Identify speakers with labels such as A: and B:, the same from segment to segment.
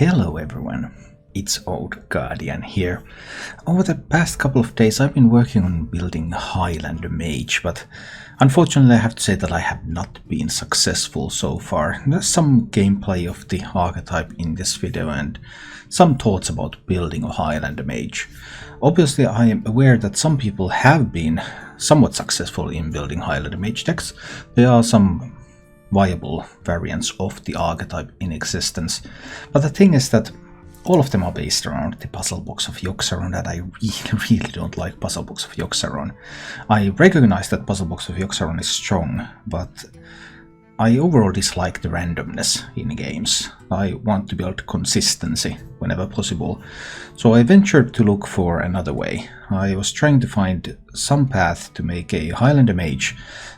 A: Hello everyone, it's Old Guardian here. Over the past couple of days I've been working on building Highlander Mage, but unfortunately I have to say that I have not been successful so far. There's some gameplay of the archetype in this video and some thoughts about building a Highlander Mage. Obviously I am aware that some people have been somewhat successful in building Highlander Mage decks. There are some viable variants of the archetype in existence. But the thing is that all of them are based around the Puzzle-Box of Yogg-Saron, and I really don't like Puzzle-Box of Yogg-Saron. I recognize that Puzzle-Box of Yogg-Saron is strong, but I overall dislike the randomness in games. I want to build consistency whenever possible. So I ventured to look for another way. I was trying to find some path to make a Highlander Mage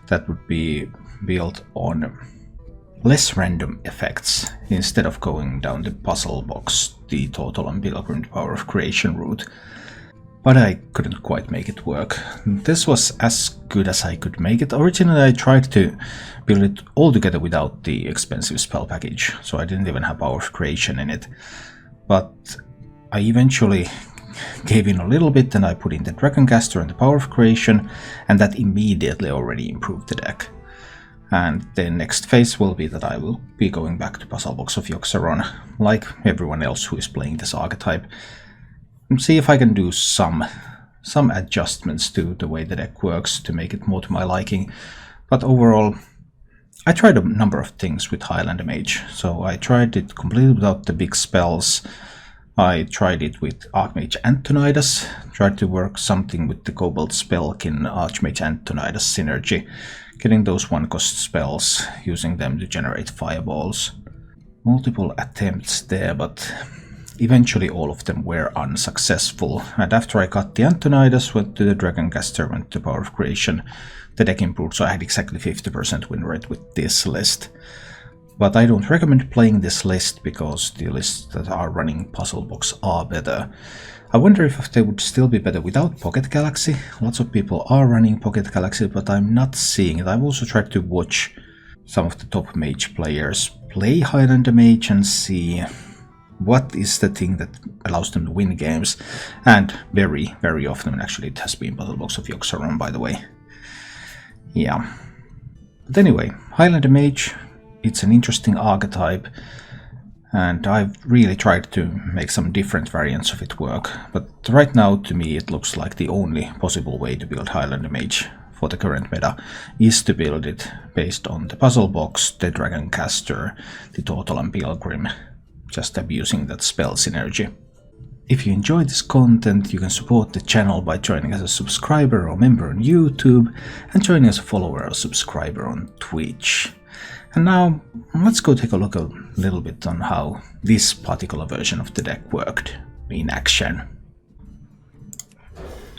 A: that would be built on less random effects instead of going down the puzzle box, the total and pilgrim power of creation route. But I couldn't quite make it work. This was as good as I could make it. Originally I tried to build it all together without the expensive spell package, so I didn't even have power of creation in it. But I eventually gave in a little bit and I put in the Dragoncaster and the power of creation, and that immediately already improved the deck. And the next phase will be that I will be going back to Puzzle-Box of Yogg-Saron, like everyone else who is playing this archetype, and see if I can do some adjustments to the way the deck works to make it more to my liking. But overall, I tried a number of things with Highlander Mage. So I tried it completely without the big spells. I tried it with Archmage Antonidas, tried to work something with the Cobalt Spellkin Archmage Antonidas synergy, getting those one-cost spells, using them to generate fireballs. Multiple attempts there, but eventually all of them were unsuccessful. And after I got the Antonidas, went to the Dragoncaster, went to Power of Creation, the deck improved, so I had exactly 50% win rate with this list. But I don't recommend playing this list because the lists that are running Puzzle-Box are better. I wonder if they would still be better without Pocket Galaxy. Lots of people are running Pocket Galaxy, but I'm not seeing it. I've also tried to watch some of the top Mage players play Highlander Mage and see what is the thing that allows them to win games. And very, very often, actually it has been Puzzle-Box of Yogg-Saron, by the way. Yeah. But anyway, Highlander Mage, it's an interesting archetype. And I've really tried to make some different variants of it work, but right now to me it looks like the only possible way to build Highlander Mage for the current meta is to build it based on the Puzzle Box, the Dragoncaster, the Total and Pilgrim, just abusing that spell synergy. If you enjoy this content, you can support the channel by joining as a subscriber or member on YouTube and joining as a follower or subscriber on Twitch. And now, let's go take a look a little bit on how this particular version of the deck worked in action.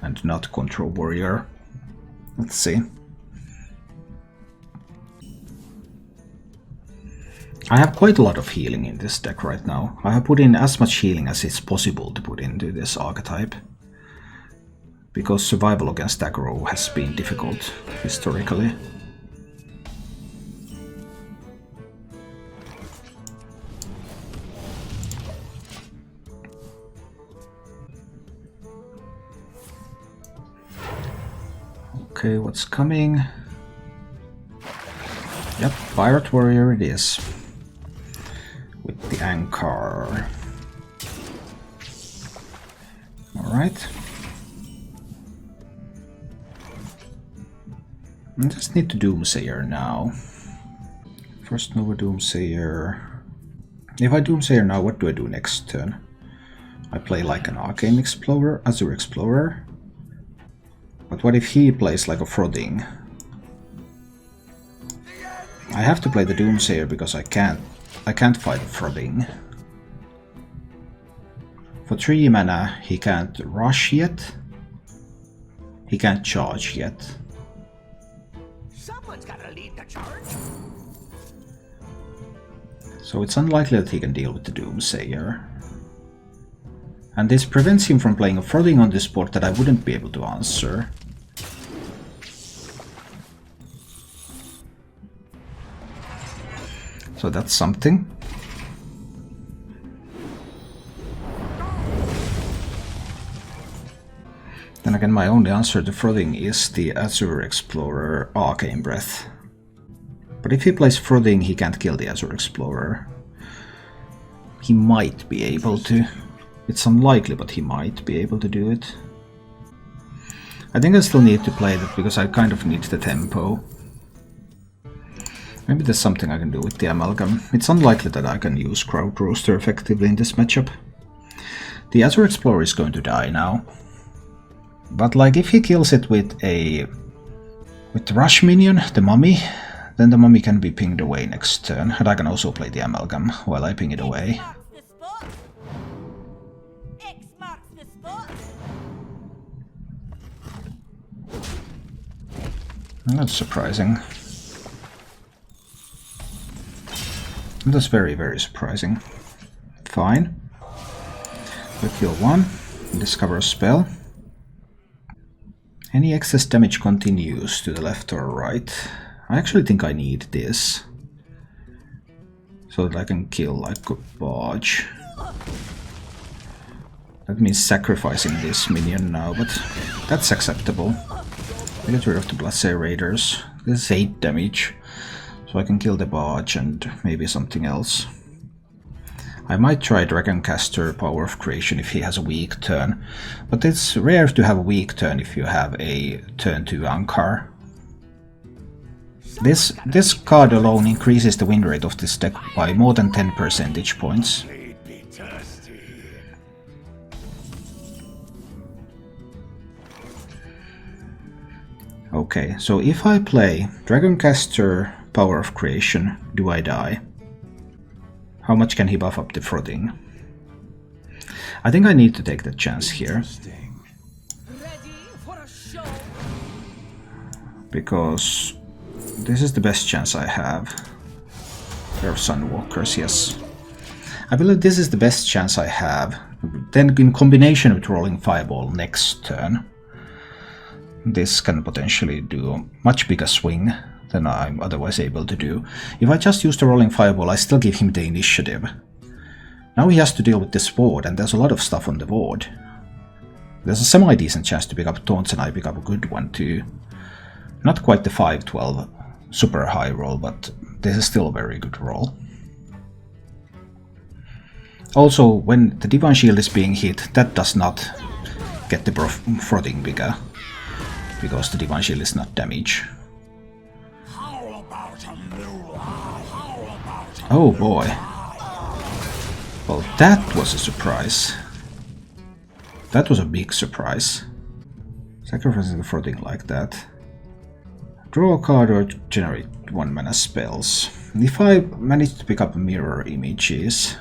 A: And not Control Warrior. Let's see. I have quite a lot of healing in this deck right now. I have put in as much healing as it's possible to put into this archetype, because survival against aggro has been difficult historically. Okay, what's coming? Yep, Pirate Warrior it is. With the anchor. Alright. I just need to Doomsayer now. First Nova Doomsayer. If I Doomsayer now, what do I do next turn? I play like an Arcane Explorer, Azure Explorer. But what if he plays like a Frothing? I have to play the Doomsayer because I can't fight Frothing. For 3 mana he can't rush yet. He can't charge yet.
B: Someone's gotta lead the charge.
A: So it's unlikely that he can deal with the Doomsayer. And this prevents him from playing a Frothing on this board that I wouldn't be able to answer. So that's something. Then again, my only answer to Frothing is the Azure Explorer Arcane Breath. But if he plays Frothing, he can't kill the Azure Explorer. He might be able to. It's unlikely, but he might be able to do it. I think I still need to play that because I kind of need the tempo. Maybe there's something I can do with the Amalgam. It's unlikely that I can use Crowd Rooster effectively in this matchup. The Azure Explorer is going to die now. But like if he kills it with the Rush minion, the Mummy, then the Mummy can be pinged away next turn. And I can also play the Amalgam while I ping it away. That's surprising. That's very, very surprising. Fine. We kill one, discover a spell. Any excess damage continues to the left or right. I actually think I need this. So that I can kill like a barge. That means sacrificing this minion now, but that's acceptable. I get rid of the Blase Raiders. This is 8 damage. So I can kill the barge and maybe something else. I might try Dragoncaster Power of Creation if he has a weak turn, but it's rare to have a weak turn if you have a turn 2 Ankar. This card alone increases the win rate of this deck by more than 10 percentage points. Okay, so if I play Dragoncaster Power of Creation, do I die? How much can he buff up the Frothing? I think I need to take the chance here. Because this is the best chance I have. Pair of Sunwalkers, yes. I believe this is the best chance I have. Then in combination with rolling Fireball next turn, this can potentially do a much bigger swing than I'm otherwise able to do. If I just use the Rolling Fireball, I still give him the initiative. Now he has to deal with this board, and there's a lot of stuff on the board. There's a semi-decent chance to pick up taunts, and I pick up a good one too. Not quite the 5-12 super high roll, but this is still a very good roll. Also, when the Divine Shield is being hit, that does not get the Frothing bigger, because the Divine Shield is not damage. Oh boy. Well, that was a surprise. That was a big surprise. Sacrificing the Frothing like that. Draw a card or generate 1 mana spells. If I manage to pick up mirror images,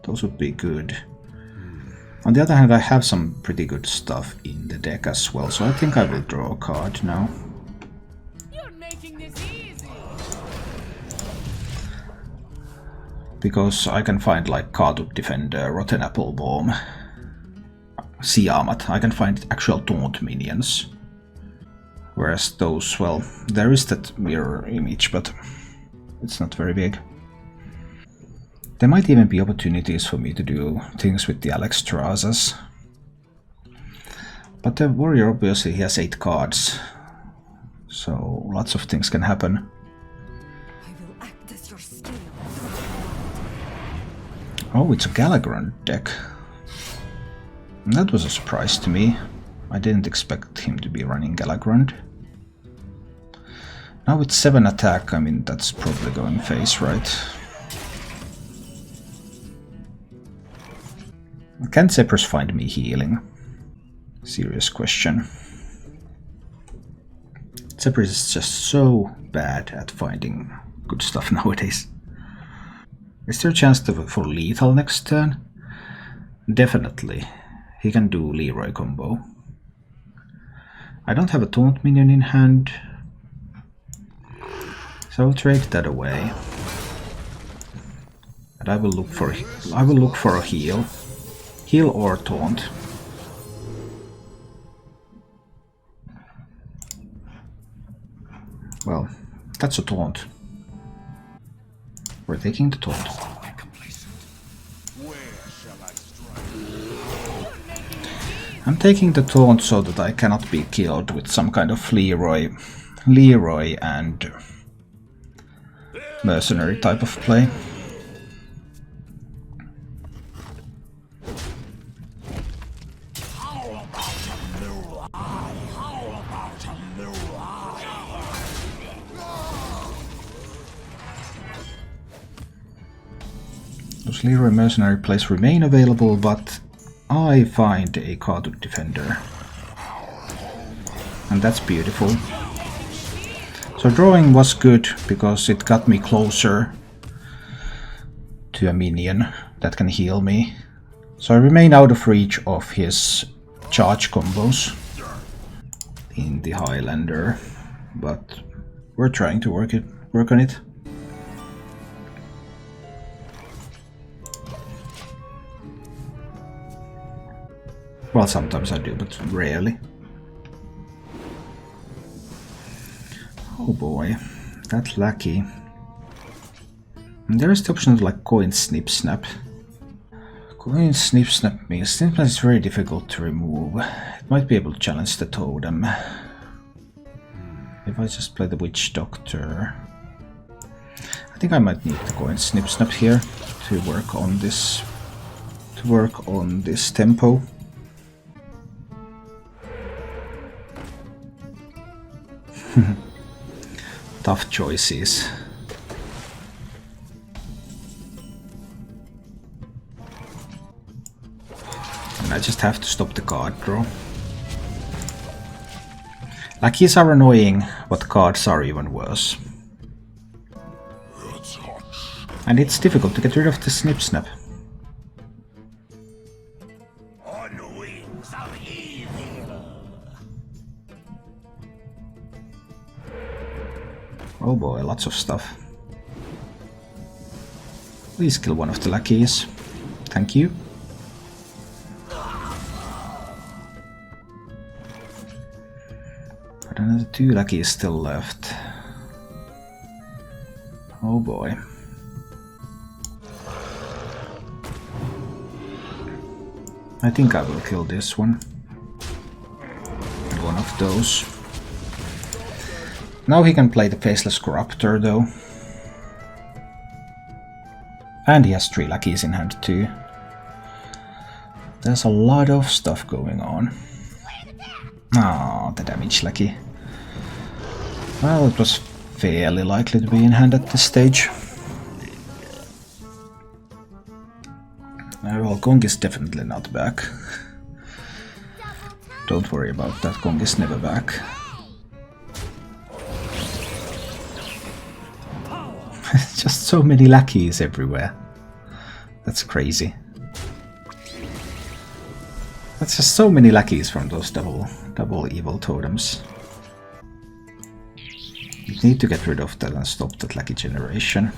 A: those would be good. On the other hand, I have some pretty good stuff in the deck as well, so I think I will draw a card now. Because I can find like Khartoum Defender, Rotten Apple Bomb, Siamat. I can find actual taunt minions. Whereas those, well, there is that mirror image, but it's not very big. There might even be opportunities for me to do things with the Alexstrasza's. But the warrior, obviously, he has 8 cards. So lots of things can happen. Oh, it's a Galakrond deck. That was a surprise to me. I didn't expect him to be running Galakrond. Now with 7 attack, I mean, that's probably going face, right? Can Zephyrus find me healing? Serious question. Zephyrus is just so bad at finding good stuff nowadays. Is there a chance for lethal next turn? Definitely. He can do Leroy combo. I don't have a taunt minion in hand, so I'll trade that away. And I will look for a heal. Heal or taunt. Well, that's a taunt. We're taking the taunt. I'm taking the taunt so that I cannot be killed with some kind of Leroy and mercenary type of play. Those Leroy mercenary plays remain available, but I find a Khartud defender. And that's beautiful. So drawing was good because it got me closer to a minion that can heal me. So I remain out of reach of his charge combos in the Highlander, but we're trying to work on it. Well, sometimes I do, but rarely. Oh boy, that lackey. And there is the option of like coin snip snap. Coin snip snap means snip snap is very difficult to remove. It might be able to challenge the totem. If I just play the witch doctor, I think I might need the coin snip snap here to work on this. Tempo. Tough choices. And I just have to stop the card draw. Lackeys are annoying, but cards are even worse. And it's difficult to get rid of the snip snap. Oh boy, lots of stuff. Please kill one of the lackeys. Thank you. But another 2 lackeys still left. Oh boy. I think I will kill this one. And one of those. Now he can play the Faceless Corruptor though. And he has 3 lackeys in hand too. There's a lot of stuff going on. Ah, the damage lackey. Well, it was fairly likely to be in hand at this stage. Well, Gong is definitely not back. Don't worry about that, Gong is never back. Just so many lackeys everywhere. That's crazy. That's just so many lackeys from those double evil totems. You need to get rid of that and stop that lackey generation.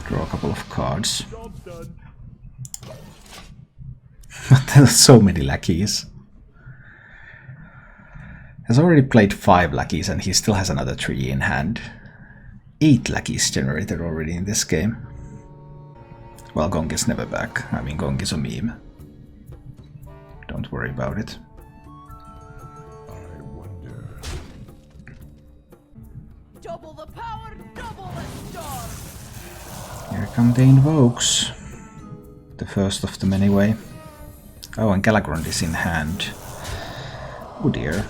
A: Draw a couple of cards. But there's so many lackeys. Has already played 5 lackeys and he still has another 3 in hand. 8 lackeys generated already in this game. Well, Gong is never back. I mean, Gong is a meme. Don't worry about it.
B: I wonder.
C: Double the power, double the storm.
A: Here come the invokes. The first of them anyway. Oh, and Galakrond is in hand. Oh dear.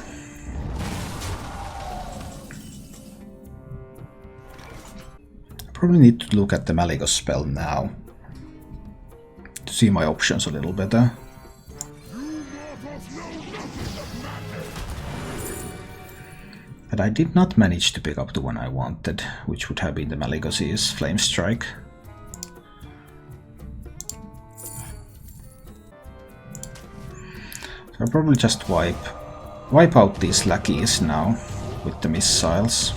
A: Probably need to look at the Malygos spell now to see my options a little better. But I did not manage to pick up the one I wanted, which would have been the Malygos' Flame Strike. So I'll probably just wipe out these lackeys now with the missiles.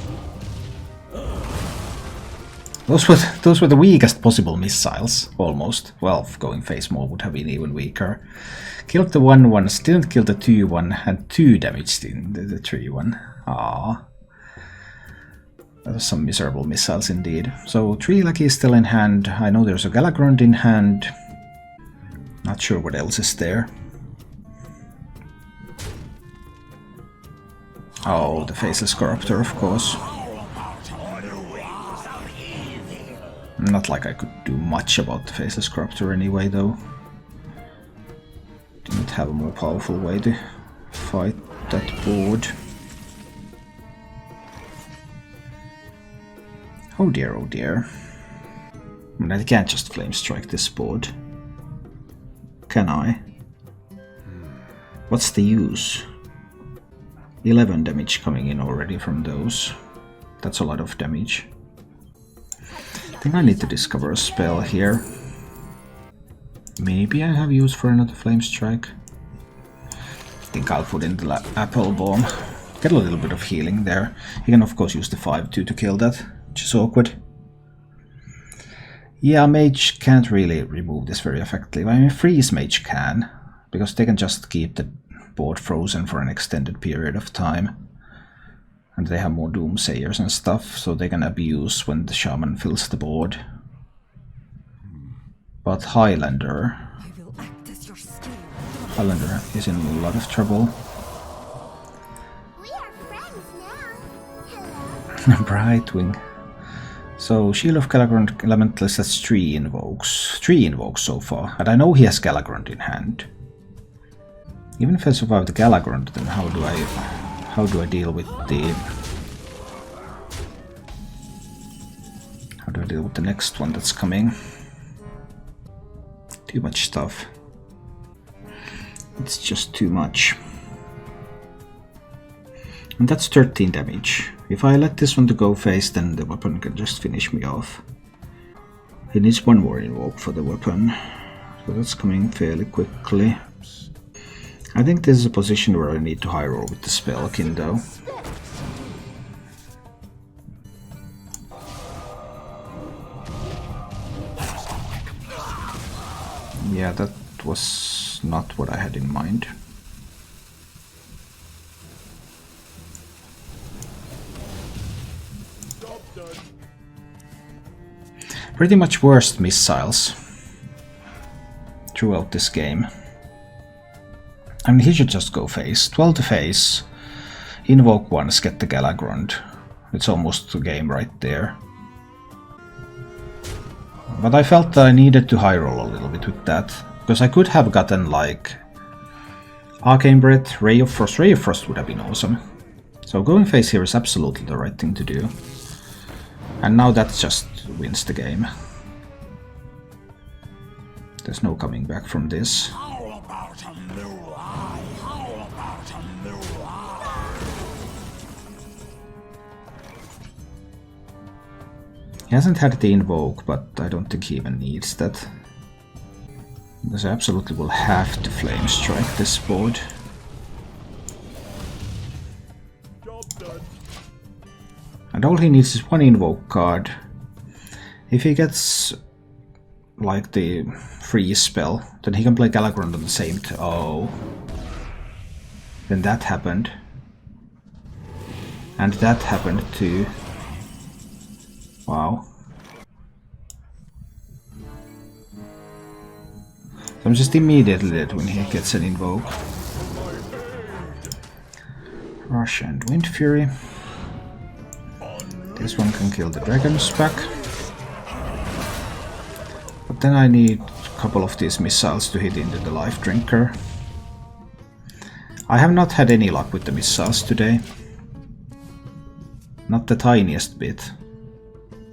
A: Those were the weakest possible missiles, almost. Well, going face more would have been even weaker. Killed the 1/1, didn't kill the 2/1, and 2 damaged in the 3/1. Ah, that was some miserable missiles indeed. So 3 lackeys still in hand. I know there's a Galakrond in hand. Not sure what else is there. Oh, the Faceless Corruptor, of course. Not like I could do much about the Faceless Corruptor anyway, though. Didn't have a more powerful way to fight that board. Oh dear, oh dear. I mean, I can't just Flame Strike this board. Can I? What's the use? 11 damage coming in already from those. That's a lot of damage. I think I need to discover a spell here. Maybe I have use for another Flame Strike. I think I'll put in the Apple Bomb. Get a little bit of healing there. You can of course use the 5-2 to kill that, which is awkward. Yeah, Mage can't really remove this very effectively. I mean, Freeze Mage can, because they can just keep the board frozen for an extended period of time. And they have more Doomsayers and stuff, so they can abuse when the shaman fills the board. But Highlander is in a lot of trouble.
D: We are friends now. Hello.
A: Brightwing. So, Shield of Galakrond Elementalist has 3 invokes. 3 invokes so far, and I know he has Galakrond in hand. Even if I survive the Galakrond, then how do I deal with the... How do I deal with the next one that's coming? Too much stuff. It's just too much. And that's 13 damage. If I let this one to go face, then the weapon can just finish me off. He needs one more invoke for the weapon. So that's coming fairly quickly. I think this is a position where I need to high roll with the Spellkin though. Yeah, that was not what I had in mind. Pretty much worst missiles throughout this game. I mean, he should just go face. 12 to face. Invoke once, get the Galakrond. It's almost a game right there. But I felt that I needed to high roll a little bit with that. Because I could have gotten like Arcane Breath, Ray of Frost. Ray of Frost would have been awesome. So going face here is absolutely the right thing to do. And now that just wins the game. There's no coming back from this. He hasn't had the invoke, but I don't think he even needs that. Because I absolutely will have to Flame Strike this board. And all he needs is one invoke card. If he gets like the freeze spell, then he can play Galakrond on the same oh. Then that happened. And that happened too. Wow. So I'm just immediately dead when he gets an invoke. Rush and Wind Fury. This one can kill the dragons back. But then I need a couple of these missiles to hit into the Life Drinker. I have not had any luck with the missiles today. Not the tiniest bit.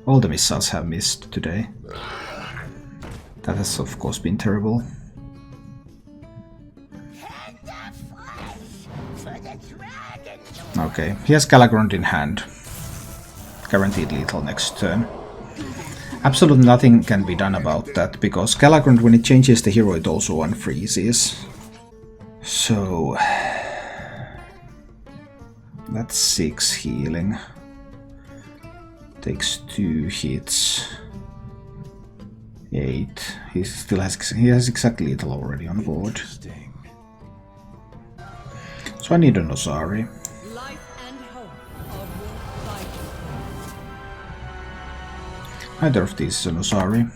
A: All the missiles have missed today. That has of course been terrible. Okay, he has Galakrond in hand. Guaranteed lethal next turn. Absolutely nothing can be done about that, because Galakrond, when it changes the hero, it also unfreezes. So... that's 6 healing. Takes 2 hits. 8. He has exactly lethal already on board. So I need an Osari. Neither of these is an Osari.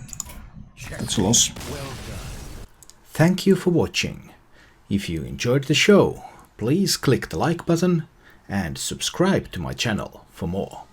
A: That's a loss. Thank you for watching. If you enjoyed the show, please click the like button and subscribe to my channel for more.